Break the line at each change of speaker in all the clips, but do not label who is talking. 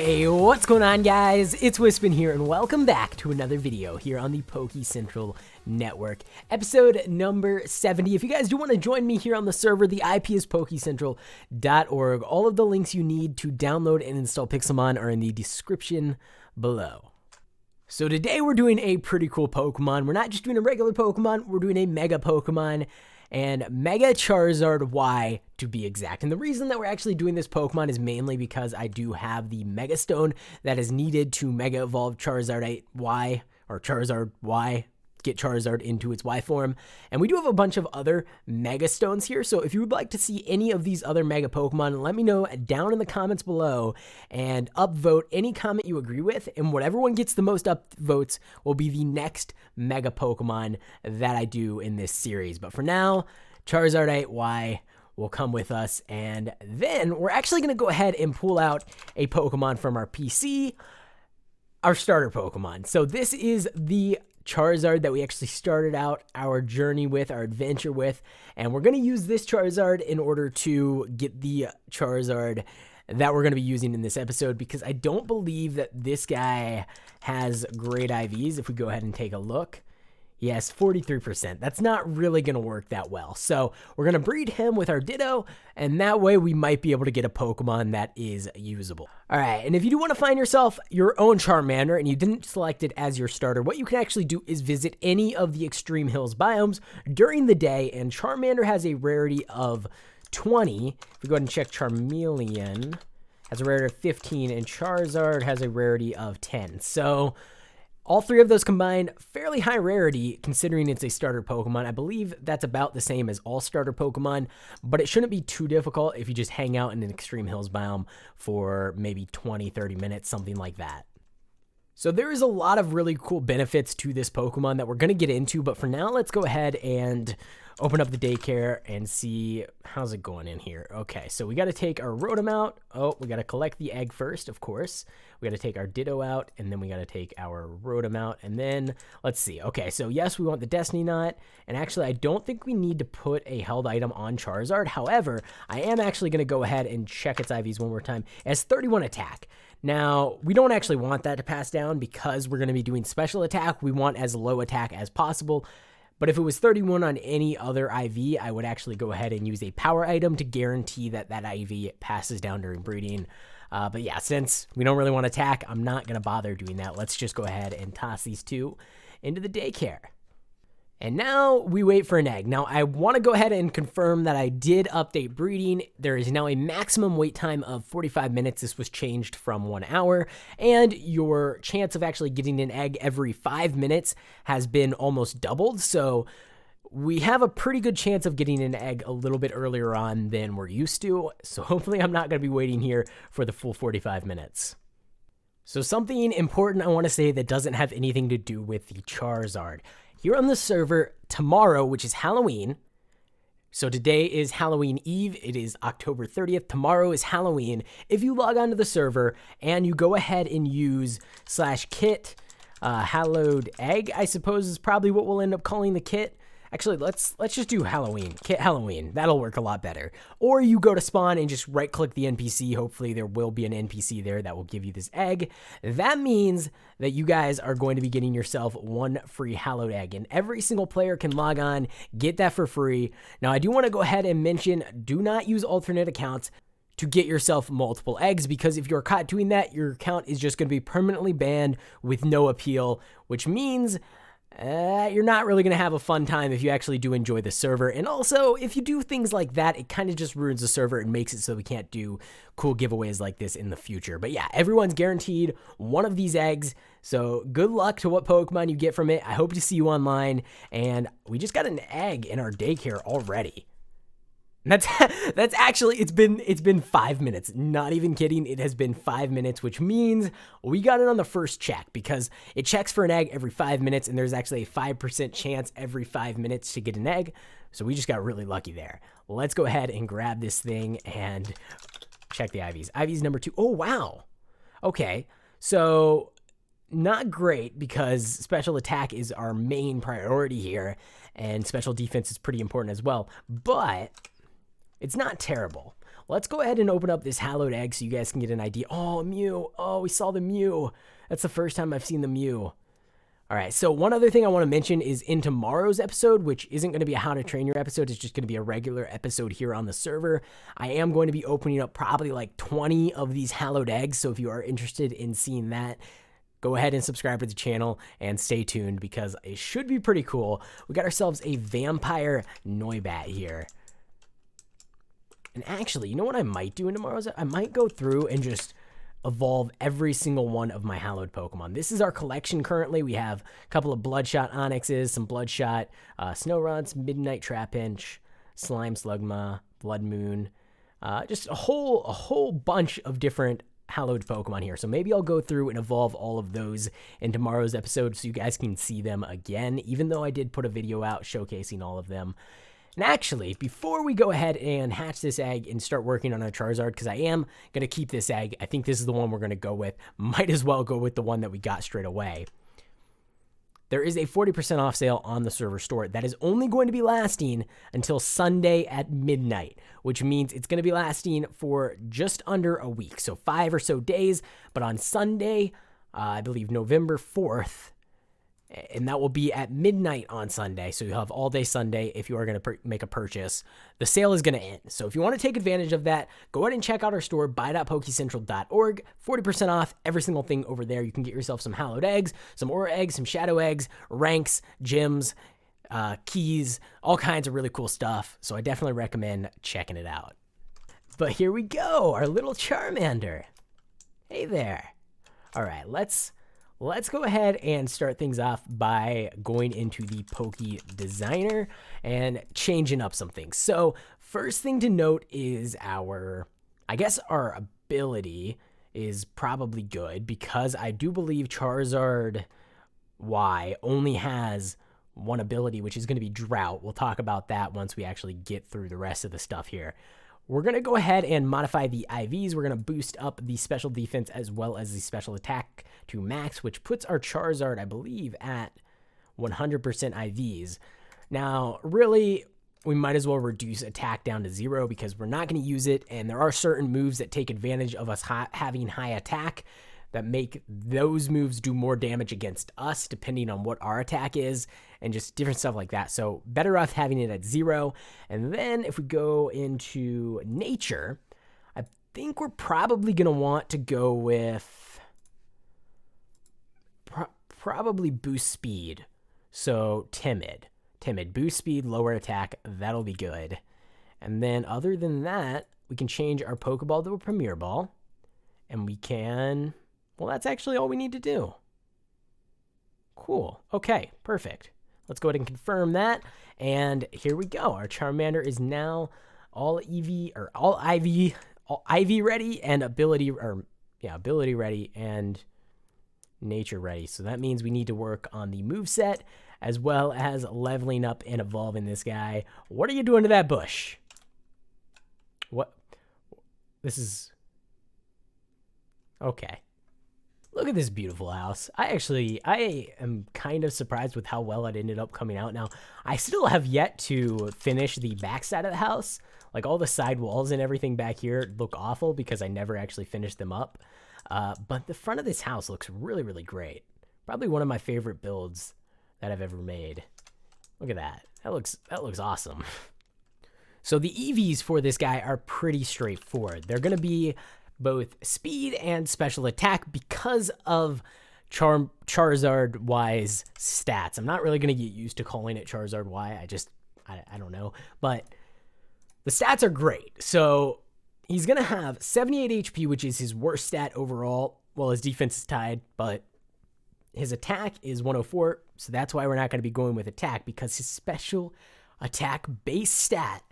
Hey, what's going on, guys? It's Wispin here, and welcome back to another video here on the Pokecentral network. Episode number 70. If you guys do want to join me here on the server, the IP is pokecentral.org. All of the links you need to download and install Pixelmon are in the description below. So today we're doing a pretty cool Pokemon. We're not just doing a regular Pokemon, we're doing a Mega Pokemon. And Mega Charizard Y to be exact. And the reason that we're actually doing this Pokemon is mainly because I do have the Mega Stone that is needed to Mega Evolve Charizard Y, or Charizard Y, get Charizard into its Y form. And we do have a bunch of other Mega Stones here, so if you would like to see any of these other Mega Pokemon, let me know down in the comments below and upvote any comment you agree with, and whatever one gets the most upvotes will be the next Mega Pokemon that I do in this series. But for now, Charizard Y will come with us, and then we're actually going to go ahead and pull out a Pokemon from our PC, our starter Pokemon. So this is the Charizard that we actually started out our journey with, our adventure with, and we're going to use this Charizard in order to get the Charizard that we're going to be using in this episode, because I don't believe that this guy has great IVs. If we go ahead and take a look, yes, 43%. That's not really going to work that well. So we're going to breed him with our Ditto, and that way we might be able to get a Pokemon that is usable. All right, and if you do want to find yourself your own Charmander and you didn't select it as your starter, what you can actually do is visit any of the Extreme Hills biomes during the day, and Charmander has a rarity of 20. If we go ahead and check, Charmeleon has a rarity of 15, and Charizard has a rarity of 10. So all three of those combined, fairly high rarity considering it's a starter Pokemon. I believe that's about the same as all starter Pokemon, but it shouldn't be too difficult if you just hang out in an Extreme Hills biome for maybe 20, 30 minutes, something like that. So there is a lot of really cool benefits to this Pokemon that we're going to get into, but for now, let's go ahead and open up the daycare and see how's it going in here. Okay, so we got to take our Rotom out. Oh, we got to collect the egg first, of course. We got to take our Ditto out, and then we got to take our Rotom out, and then let's see. Okay, so yes, we want the Destiny Knot, and actually I don't think we need to put a held item on Charizard. However, I am actually going to go ahead and check its IVs one more time. It has 31 attack. Now, we don't actually want that to pass down because we're going to be doing special attack. We want as low attack as possible. But if it was 31 on any other IV, I would actually go ahead and use a power item to guarantee that that IV passes down during breeding. But yeah, since we don't really want to attack, I'm not going to bother doing that. Let's just go ahead and toss these two into the daycare. And now we wait for an egg. Now, I want to go ahead and confirm that I did update breeding. There is now a maximum wait time of 45 minutes. This was changed from 1 hour. And your chance of actually getting an egg every 5 minutes has been almost doubled. So we have a pretty good chance of getting an egg a little bit earlier on than we're used to. So hopefully I'm not going to be waiting here for the full 45 minutes. So something important I want to say that doesn't have anything to do with the Charizard. Here on the server tomorrow, which is Halloween, so today is Halloween Eve, it is October 30th, tomorrow is Halloween. If you log onto the server and you go ahead and use /kit, hallowed egg, I suppose is probably what we'll end up calling the kit. Actually, let's just do Halloween, Kit Halloween. That'll work a lot better. Or you go to spawn and just right-click the NPC. Hopefully there will be an NPC there that will give you this egg. That means that you guys are going to be getting yourself one free hallowed egg. And every single player can log on, get that for free. Now, I do want to go ahead and mention, do not use alternate accounts to get yourself multiple eggs, because if you're caught doing that, your account is just going to be permanently banned with no appeal, which means you're not really going to have a fun time if you actually do enjoy the server. And also, if you do things like that, it kind of just ruins the server and makes it so we can't do cool giveaways like this in the future. But yeah, everyone's guaranteed one of these eggs. So good luck to what Pokemon you get from it. I hope to see you online. And we just got an egg in our daycare already. That's actually, it's been 5 minutes. Not even kidding. It has been 5 minutes, which means we got it on the first check, because it checks for an egg every 5 minutes, and there's actually a 5% chance every 5 minutes to get an egg. So we just got really lucky there. Let's go ahead and grab this thing and check the IVs. IVs number 2. Oh, wow. Okay. So not great, because special attack is our main priority here, and special defense is pretty important as well. But It's not terrible. Let's go ahead and open up this hallowed egg so you guys can get an idea. Oh, Mew. Oh, we saw the Mew. That's the first time I've seen the Mew. All right, so one other thing I want to mention is in tomorrow's episode, which isn't going to be a How to Train Your episode, it's just going to be a regular episode here on the server. I am going to be opening up probably like 20 of these hallowed eggs, so if you are interested in seeing that, go ahead and subscribe to the channel and stay tuned because it should be pretty cool. We got ourselves a vampire Noibat here. And actually, you know what I might do in tomorrow's? I might go through and just evolve every single one of my hallowed Pokemon. This is our collection currently. We have a couple of Bloodshot Onyxes, some Bloodshot Snowruns, Midnight Trapinch, Slime Slugma, Blood Moon, just a whole bunch of different hallowed Pokemon here. So maybe I'll go through and evolve all of those in tomorrow's episode so you guys can see them again, even though I did put a video out showcasing all of them. And actually, before we go ahead and hatch this egg and start working on our Charizard, because I am going to keep this egg, I think this is the one we're going to go with. Might as well go with the one that we got straight away. There is a 40% off sale on the server store that is only going to be lasting until Sunday at midnight, which means it's going to be lasting for just under a week, so 5 or so days. But on Sunday, I believe November 4th, and that will be at midnight on Sunday, so you'll have all day Sunday if you are going to make a purchase. The sale is going to end, so if you want to take advantage of that, go ahead and check out our store, buy.pokecentral.org, 40% off every single thing over there. You can get yourself some hallowed eggs, some aura eggs, some shadow eggs, ranks, gems, keys, all kinds of really cool stuff, so I definitely recommend checking it out. But here we go, our little Charmander. Hey there. All right, let's go ahead and start things off by going into the Poke Designer and changing up some things. So first thing to note is our ability is probably good because I do believe Charizard Y only has one ability, which is going to be Drought. We'll talk about that once we actually get through the rest of the stuff here. We're going to go ahead and modify the IVs. We're going to boost up the special defense as well as the special attack to max, which puts our Charizard, I believe, at 100% IVs. Now, really, we might as well reduce attack down to 0 because we're not going to use it, and there are certain moves that take advantage of us having high attack that make those moves do more damage against us depending on what our attack is and just different stuff like that. So better off having it at 0. And then if we go into nature, I think we're probably going to want to go with probably boost speed. So timid, boost speed, lower attack. That'll be good. And then other than that, we can change our Pokeball to a Premier Ball, and we can... Well, that's actually all we need to do. Cool. Okay, perfect. Let's go ahead and confirm that. And here we go. Our Charmander is now all IV ready and ability ready and nature ready. So that means we need to work on the moveset as well as leveling up and evolving this guy. What are you doing to that bush? What? This is... Okay. Look at this beautiful house. I am kind of surprised with how well it ended up coming out. Now, I still have yet to finish the back side of the house. Like all the side walls and everything back here look awful because I never actually finished them up. But the front of this house looks really, really great. Probably one of my favorite builds that I've ever made. Look at that. That looks awesome. So the EVs for this guy are pretty straightforward. They're going to be both speed and special attack because of Charizard Y's stats. I'm not really going to get used to calling it Charizard Y. I don't know. But the stats are great. So he's going to have 78 HP, which is his worst stat overall. Well, his defense is tied, but his attack is 104. So that's why we're not going to be going with attack, because his special attack base stat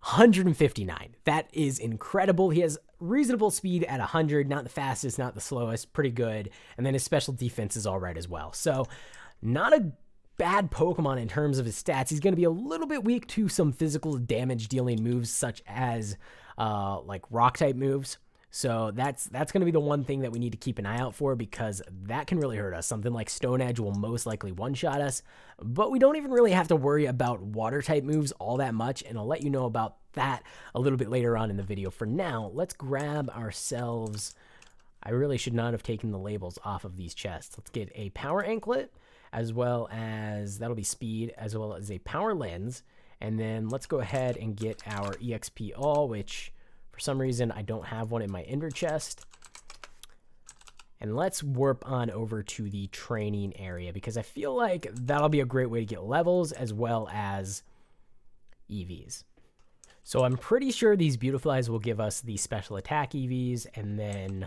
159. That is incredible. He has reasonable speed at 100, not the fastest, not the slowest, pretty good. And then his special defense is all right as well. So not a bad Pokemon in terms of his stats. He's going to be a little bit weak to some physical damage dealing moves such as like rock type moves. So that's going to be the one thing that we need to keep an eye out for, because that can really hurt us. Something like Stone Edge will most likely one-shot us, but we don't even really have to worry about water type moves all that much, and I'll let you know about that a little bit later on in the video. For now, let's grab ourselves... I really should not have taken the labels off of these chests. Let's get a power anklet, as well as, that'll be speed, as well as a power lens. And then let's go ahead and get our EXP all, which for some reason I don't have one in my ender chest. And let's warp on over to the training area, because I feel like that'll be a great way to get levels as well as EVs. So I'm pretty sure these Beautiflies will give us the special attack EVs, and then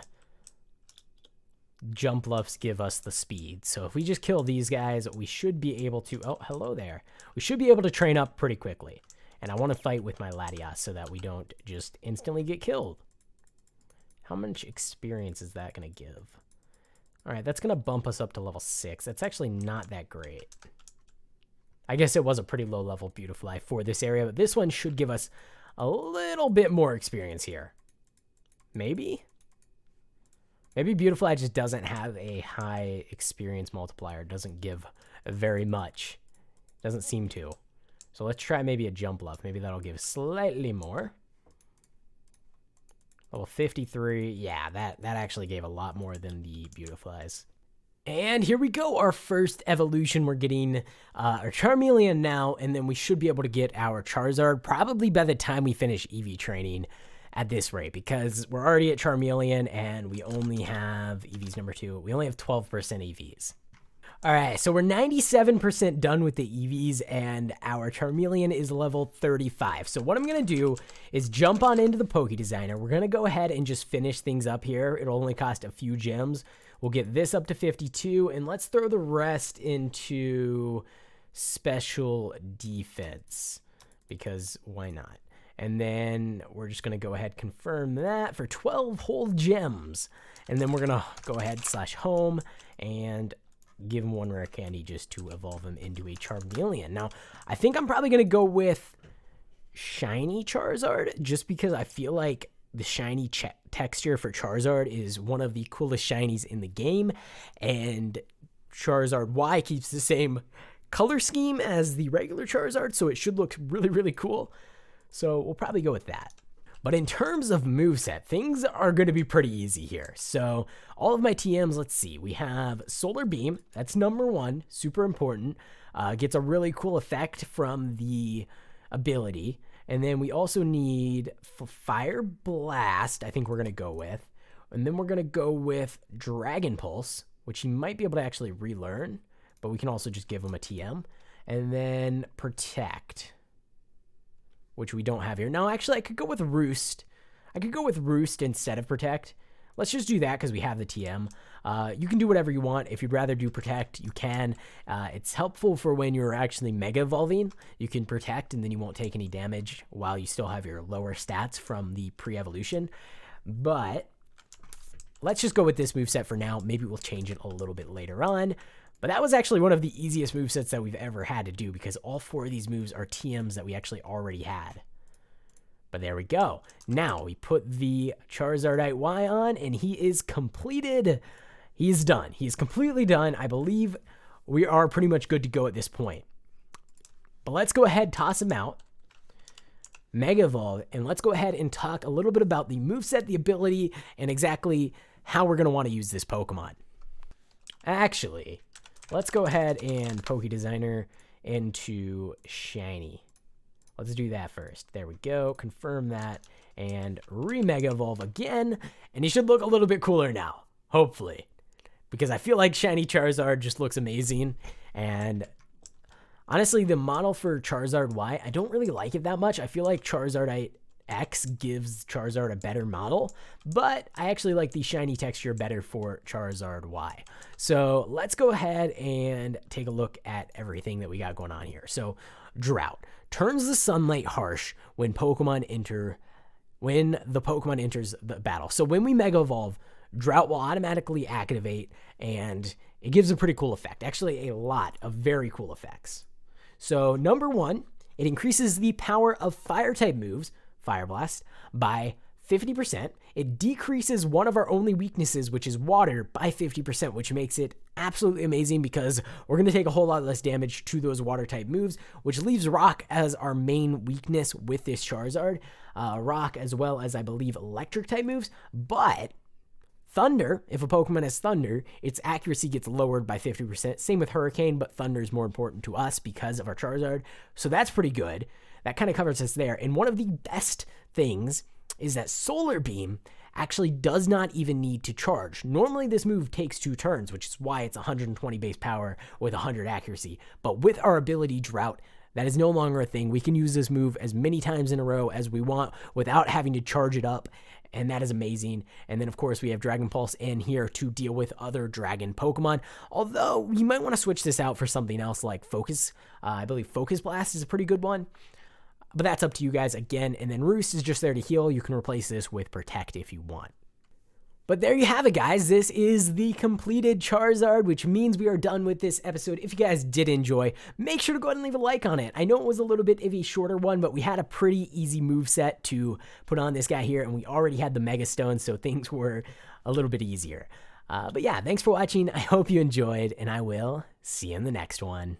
jump luffs give us the speed. So if we just kill these guys, we should be able to... Oh, hello there. We should be able to train up pretty quickly. And I want to fight with my Latias so that we don't just instantly get killed. How much experience is that going to give? All right, that's going to bump us up to level 6. That's actually not that great. I guess it was a pretty low level Beautifly for this area, but this one should give us a little bit more experience here. Maybe? Maybe Beautifly just doesn't have a high experience multiplier. Doesn't give very much. Doesn't seem to. So let's try maybe a jump luff. Maybe that'll give slightly more. Level 53. Yeah, that actually gave a lot more than the Beautiflies. And here we go. Our first evolution. We're getting our Charmeleon now, and then we should be able to get our Charizard probably by the time we finish EV training. At this rate, because we're already at Charmeleon and we only have EVs number 2. We only have 12% EVs. All right, so we're 97% done with the EVs, and our Charmeleon is level 35. So what I'm going to do is jump on into the Poke Designer. We're going to go ahead and just finish things up here. It'll only cost a few gems. We'll get this up to 52, and let's throw the rest into special defense, because why not? And then we're just going to go ahead confirm that for 12 whole gems. And then we're going to go ahead /home and give him 1 rare candy just to evolve him into a Charmeleon. Now, I think I'm probably going to go with shiny Charizard, just because I feel like the shiny texture for Charizard is one of the coolest shinies in the game. And Charizard Y keeps the same color scheme as the regular Charizard, so it should look really, really cool. So we'll probably go with that. But in terms of moveset, things are going to be pretty easy here. So all of my TMs, let's see. We have Solar Beam. That's number 1. Super important. Gets a really cool effect from the ability. And then we also need Fire Blast, I think we're going to go with. And then we're going to go with Dragon Pulse, which he might be able to actually relearn. But we can also just give him a TM. And then Protect, which we don't have here. Now, actually, I could go with Roost. I could go with Roost instead of Protect. Let's just do that because we have the TM. You can do whatever you want. If you'd rather do Protect, you can. It's helpful for when you're actually Mega Evolving. You can Protect, and then you won't take any damage while you still have your lower stats from the pre-evolution. But let's just go with this moveset for now. Maybe we'll change it a little bit later on. But that was actually one of the easiest movesets that we've ever had to do, because all 4 of these moves are TMs that we actually already had. But there we go. Now we put the Charizardite Y on, and he is completed. He's done. He is completely done. I believe we are pretty much good to go at this point. But let's go ahead, toss him out, Mega Evolve, and let's go ahead and talk a little bit about the moveset, the ability, and exactly how we're going to want to use this Pokemon. Actually, let's go ahead and Poke Designer into Shiny. Let's do that first. There we go. Confirm that. And re-Mega Evolve again. And he should look a little bit cooler now. Hopefully. Because I feel like Shiny Charizard just looks amazing. And honestly, the model for Charizard Y, I don't really like it that much. I feel like Charizardite X gives Charizard a better model, but I actually like the shiny texture better for Charizard Y. So let's go ahead and take a look at everything that we got going on here. So Drought turns the sunlight harsh when the Pokemon enters the battle. So when we Mega Evolve, Drought will automatically activate, and it gives a pretty cool effect. Actually, a lot of very cool effects. So number 1, it increases the power of Fire-type moves, Fire Blast, by 50%. It decreases one of our only weaknesses, which is water, by 50%, which makes it absolutely amazing because we're going to take a whole lot less damage to those water type moves, which leaves rock as our main weakness with this Charizard. Rock as well as, I believe, electric type moves, but thunder, if a Pokemon has thunder, its accuracy gets lowered by 50%. Same with hurricane, but thunder is more important to us because of our Charizard. So that's pretty good. That kind of covers us there. And one of the best things is that Solar Beam actually does not even need to charge. Normally this move takes 2 turns, which is why it's 120 base power with 100 accuracy. But with our ability Drought, that is no longer a thing. We can use this move as many times in a row as we want without having to charge it up, and that is amazing. And then, of course, we have Dragon Pulse in here to deal with other dragon Pokemon, although you might want to switch this out for something else like Focus. I believe Focus Blast is a pretty good one, but that's up to you guys again. And then Roost is just there to heal. You can replace this with Protect if you want. But there you have it, guys. This is the completed Charizard, which means we are done with this episode. If you guys did enjoy, make sure to go ahead and leave a like on it. I know it was a little bit of a shorter one, but we had a pretty easy moveset to put on this guy here, and we already had the Mega Stone, so things were a little bit easier. But yeah, thanks for watching. I hope you enjoyed, and I will see you in the next one.